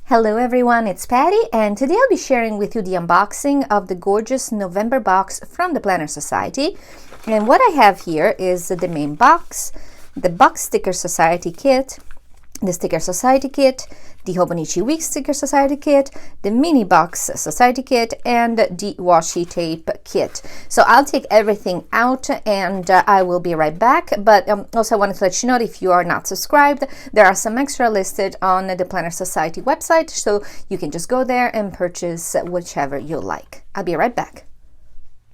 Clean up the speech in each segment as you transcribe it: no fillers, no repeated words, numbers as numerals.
Hello everyone, it's Patty, and today I'll be sharing with you the unboxing of the gorgeous November box from the Planner Society. And what I have here is the main box, the Box Sticker Society kit, the Sticker Society kit, the Hobonichi Weeks Sticker Society kit, the Mini Box Society kit, and the washi tape kit. So I'll take everything out and I will be right back. But also I wanted to let you know, if you are not subscribed, there are some extra listed on the Planner Society website, so you can just go there and purchase whichever you like. I'll be right back.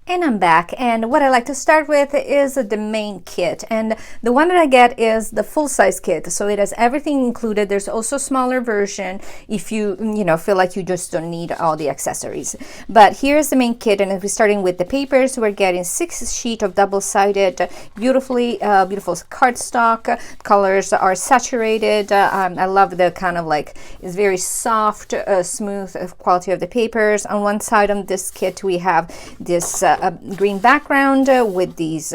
And I'm back, and what I like to start with is the main kit, and the one that I get is the full-size kit, so it has everything included. There's also a smaller version if you feel like you just don't need all the accessories. But here's the main kit, and if we're starting with the papers, we're getting 6 sheets of double-sided, beautiful cardstock. Colors are saturated. I love the kind of like, it's very soft, smooth quality of the papers. On one side on this kit we have this green background with these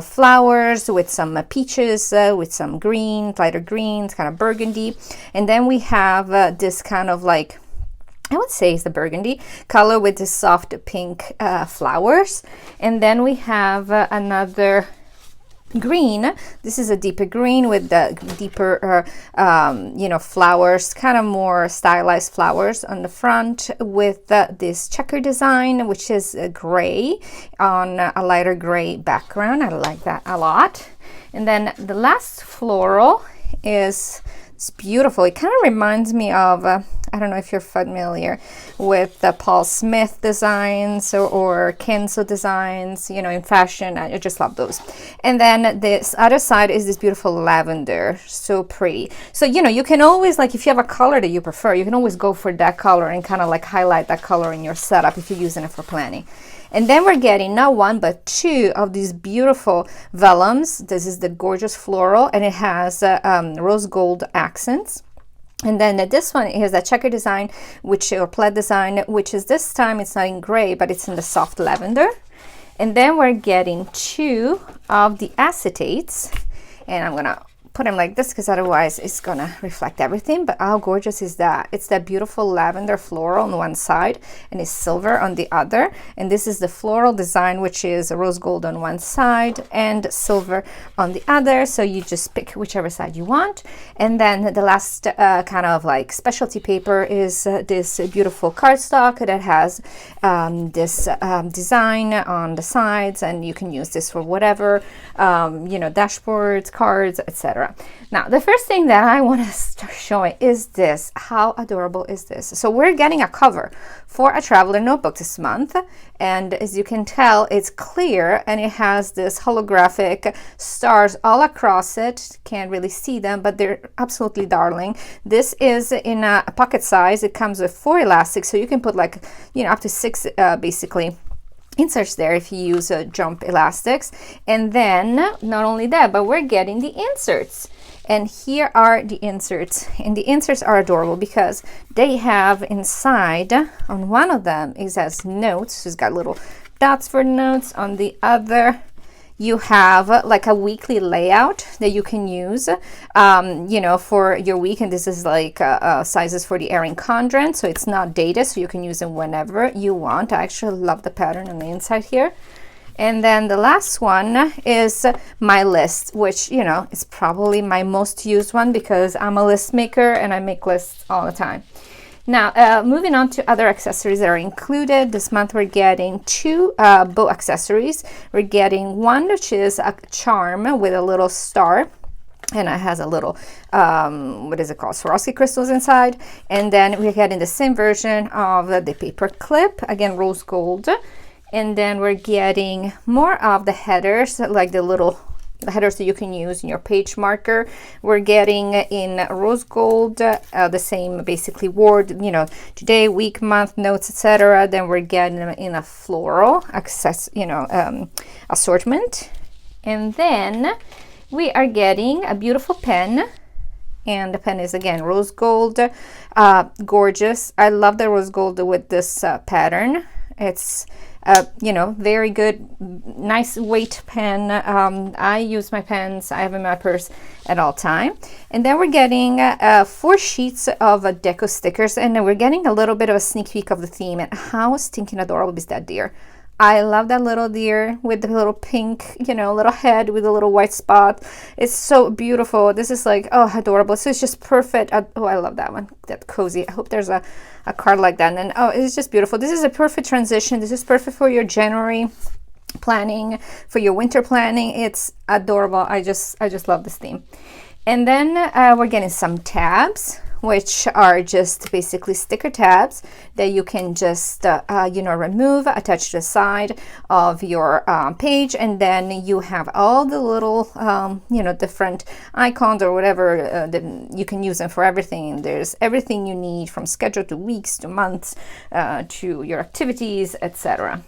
flowers, with some peaches, with some green, lighter greens, kind of burgundy. And then we have this kind of like, I would say it's the burgundy color with the soft pink flowers. And then we have another green. This is a deeper green with the deeper flowers, kind of more stylized flowers on the front, with this checker design, which is gray on a lighter gray background. I like that a lot. And then the last floral is, it's beautiful. It kind of reminds me of I don't know if you're familiar with the Paul Smith designs or Kenzo designs, in fashion. I just love those. And then this other side is this beautiful lavender, so pretty. So, you can always, like, if you have a color that you prefer, you can always go for that color and kind of like highlight that color in your setup if you're using it for planning. And then we're getting not one, but 2 of these beautiful vellums. This is the gorgeous floral, and it has rose gold accents. And then this one is a checker design, or plaid design, which is, this time it's not in gray, but it's in the soft lavender. And then we're getting 2 of the acetates, and I'm gonna put them like this because otherwise it's gonna reflect everything. But how gorgeous is that? It's that beautiful lavender floral on one side and it's silver on the other. And this is the floral design, which is rose gold on one side and silver on the other. So you just pick whichever side you want. And then the last kind of like specialty paper is this beautiful cardstock that has this design on the sides, and you can use this for whatever, dashboards, cards, etc. Now, the first thing that I want to start showing is this. How adorable is this? So we're getting a cover for a traveler notebook this month, and as you can tell, it's clear and it has this holographic stars all across it. Can't really see them, but they're absolutely darling. This is in a pocket size. It comes with 4 elastics, so you can put like up to 6 basically inserts there if you use jump elastics. And then not only that, but we're getting the inserts, and here are the inserts, and the inserts are adorable because they have inside, on one of them it has notes. It's got little dots for notes. On the other you have like a weekly layout that you can use for your week, and this is like sizes for the Erin Condren, so it's not dated, so you can use them whenever you want. I actually love the pattern on the inside here. And then the last one is my list, which is probably my most used one because I'm a list maker and I make lists all the time. Now, moving on to other accessories that are included. This month we're getting 2 bow accessories. We're getting one which is a charm with a little star, and it has a little, what is it called, Swarovski crystals inside. And then we're getting the same version of the paper clip, again rose gold. And then we're getting more of the headers, like the headers that you can use in your page marker. We're getting in rose gold, the same basically word, today, week, month, notes, etc. Then we're getting them in a floral assortment. And then we are getting a beautiful pen, and the pen is again rose gold, gorgeous. I love the rose gold with this pattern. It's you know, very good, nice weight pen. I use my pens, I have in my purse at all time. And then we're getting 4 sheets of deco stickers, and then we're getting a little bit of a sneak peek of the theme. And how stinking adorable is that deer? I love that little deer with the little pink, you know, little head with a little white spot. It's so beautiful. This is like, oh, adorable. So it's just perfect. Oh, I love that one. That cozy. I hope there's a card like that. And oh, it's just beautiful. This is a perfect transition. This is perfect for your January planning, for your winter planning. It's adorable. I just love this theme. And then we're getting some tabs, which are just basically sticker tabs that you can just, you know, remove, attach to the side of your page, and then you have all the little, you know, different icons or whatever, you can use them for everything. There's everything you need, from schedule to weeks to months to your activities, etc.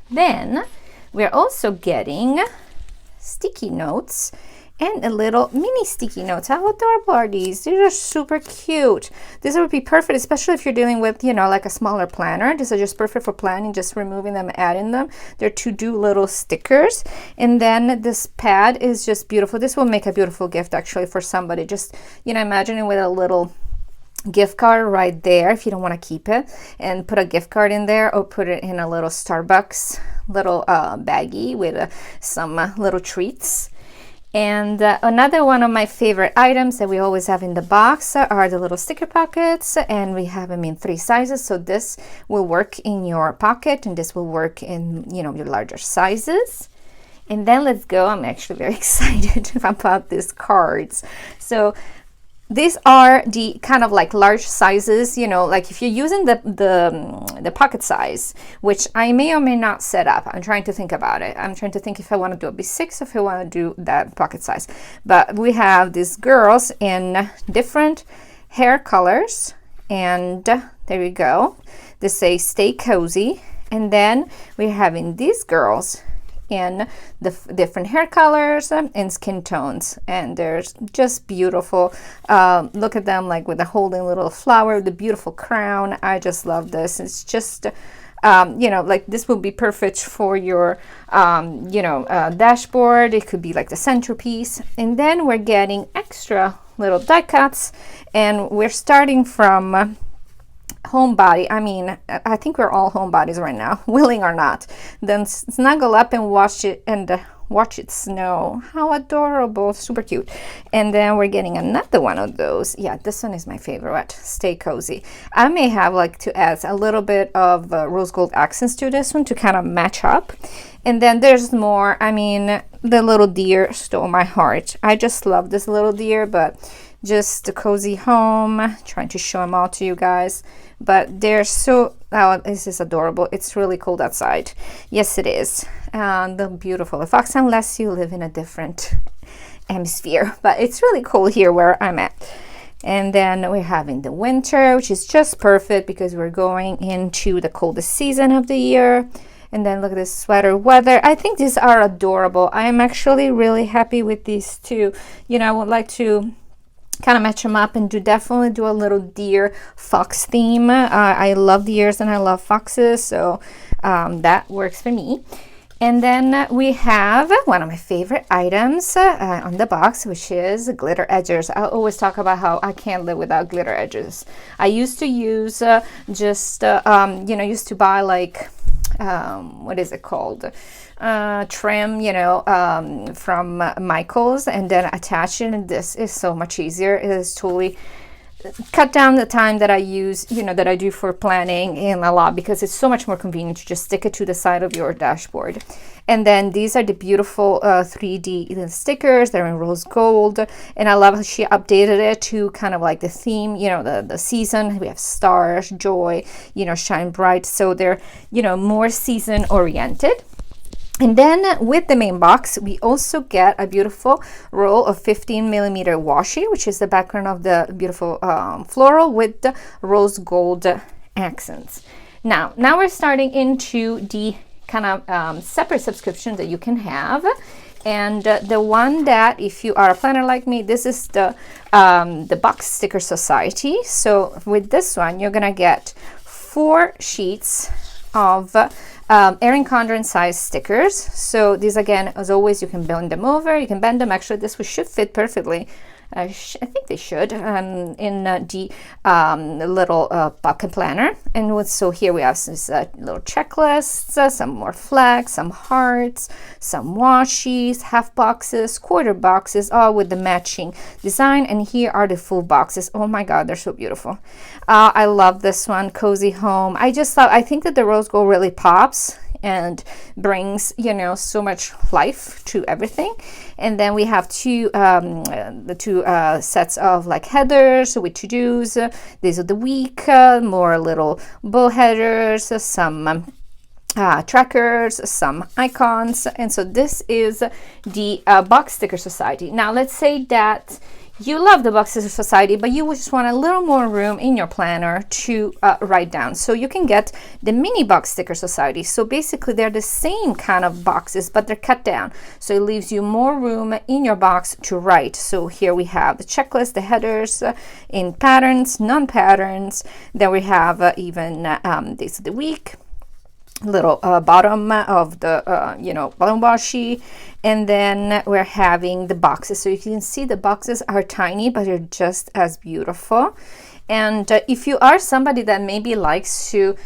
Then we're also getting sticky notes and a little mini sticky notes. How adorable are these? These are super cute. This would be perfect, especially if you're dealing with, you know, like a smaller planner. These are just perfect for planning, just removing them, adding them. They're to-do little stickers. And then this pad is just beautiful. This will make a beautiful gift actually for somebody. Just, you know, imagine it with a little gift card right there if you don't want to keep it, and put a gift card in there, or put it in a little Starbucks little baggie with some little treats. And another one of my favorite items that we always have in the box are the little sticker pockets, and we have them in 3 sizes. So this will work in your pocket, and this will work in, you know, your larger sizes. And then let's go. I'm actually very excited about these cards. So these are the kind of like large sizes, you know, like if you're using the pocket size, which I may or may not set up. I'm trying to think about it. I'm trying to think if I want to do a B6 or if I want to do that pocket size. But we have these girls in different hair colors, and there we go. They say stay cozy. And then we're having these girls in the different hair colors and skin tones, and they're just beautiful. Look at them, like with the holding little flower, the beautiful crown. I just love this. It's just you know, like this would be perfect for your you know, dashboard. It could be like the centerpiece. And then we're getting extra little die cuts, and we're starting from homebody. I mean, I think we're all homebodies right now, willing or not. Then snuggle up and watch it, and watch it snow. How adorable, super cute. And then we're getting another one of those. Yeah, this one is my favorite. Stay cozy. I may have like to add a little bit of rose gold accents to this one to kind of match up. And then there's more. I mean, the little deer stole my heart. I just love this little deer, but just a cozy home. Trying to show them all to you guys, but they're so, oh, this is adorable. It's really cold outside. Yes, it is. And they're beautiful. The fox, unless you live in a different hemisphere, but it's really cold here where I'm at. And then we're having the winter, which is just perfect because we're going into the coldest season of the year. And then look at this sweater weather. I think these are adorable. I am actually really happy with these two. You know, I would like to kind of match them up and definitely do a little deer fox theme. I love deers and I love foxes, so that works for me. And then we have one of my favorite items on the box, which is glitter edgers. I always talk about how I can't live without glitter edges. I used to use just you know, used to buy like what is it called, trim, you know, from Michael's, and then attach it. And this is so much easier. It is totally cut down the time that I use, you know, that I do for planning in a lot, because it's so much more convenient to just stick it to the side of your dashboard. And then these are the beautiful 3D stickers. They're in rose gold, and I love how she updated it to kind of like the theme, you know, the season. We have stars, joy, you know, shine bright. So they're, you know, more season oriented. And then with the main box, we also get a beautiful roll of 15mm washi, which is the background of the beautiful floral with the rose gold accents. Now we're starting into the kind of separate subscription that you can have. And the one that, if you are a planner like me, this is the Box Sticker Society. So with this one, you're gonna get 4 sheets of Erin Condren size stickers. So these, again, as always, you can bend them over, you can bend them. Actually, this should fit perfectly. I think they should in the little pocket planner. And so here we have this little checklists, some more flags, some hearts, some washies, half boxes, quarter boxes, all with the matching design. And here are the full boxes. Oh my God, they're so beautiful. I love this one, Cozy Home. I think that the rose gold really pops and brings, you know, so much life to everything. And then we have the two sets of like headers with to-dos. These are the week, more little bow headers, some trackers, some icons. And so this is the Box Sticker Society. Now let's say that you love the Box Sticker Society, but you just want a little more room in your planner to write down. So you can get the mini Box Sticker Society. So basically they're the same kind of boxes, but they're cut down. So it leaves you more room in your box to write. So here we have the checklist, the headers in patterns, non-patterns. Then we have even days of the week, little bottom of the bottom washi, and then we're having the boxes. So you can see the boxes are tiny, but they're just as beautiful. And if you are somebody that maybe likes to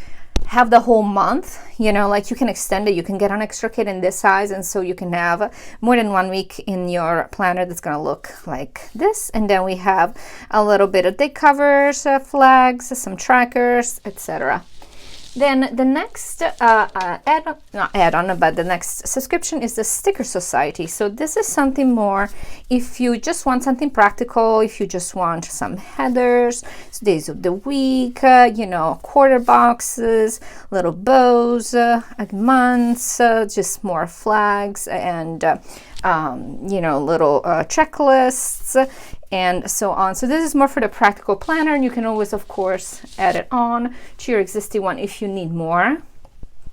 have the whole month, you know, like you can extend it, you can get an extra kit in this size, and so you can have more than 1 week in your planner that's going to look like this. And then we have a little bit of day covers, flags, some trackers, etc. Then the next the next subscription is the Sticker Society. So this is something more if you just want something practical, if you just want some headers, days of the week, quarter boxes, little bows, months, just more flags and little checklists and so on. So this is more for the practical planner, and you can always, of course, add it on to your existing one if you need more.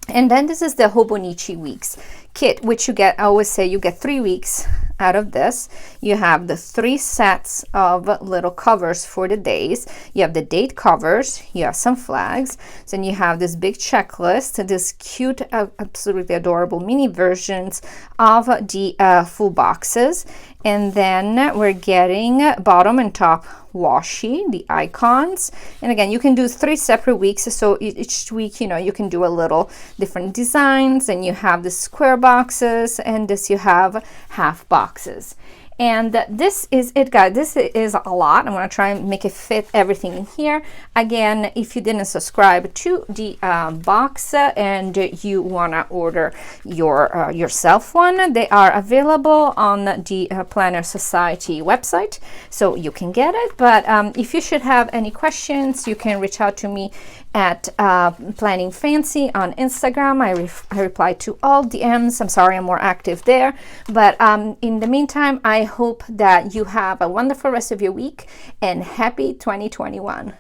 And then this is the Hobonichi Weeks Kit, which you get, I always say you get 3 weeks out of this. You have the 3 sets of little covers for the days. You have the date covers, you have some flags, then you have this big checklist, this cute, absolutely adorable mini versions of the full boxes. And then we're getting bottom and top washi, the icons. And again, you can do 3 separate weeks. So each week, you can do a little different designs, and you have the square boxes, and this you have half boxes. And this is it, guys. This is a lot. I'm going to try and make it fit everything in here. Again, if you didn't subscribe to the box and you want to order yourself one, they are available on the Planner Society website, so you can get it. But if you should have any questions, you can reach out to me at Planning Fancy on Instagram. I reply to all DMs. I'm sorry, I'm more active there. But in the meantime, I hope that you have a wonderful rest of your week, and happy 2021.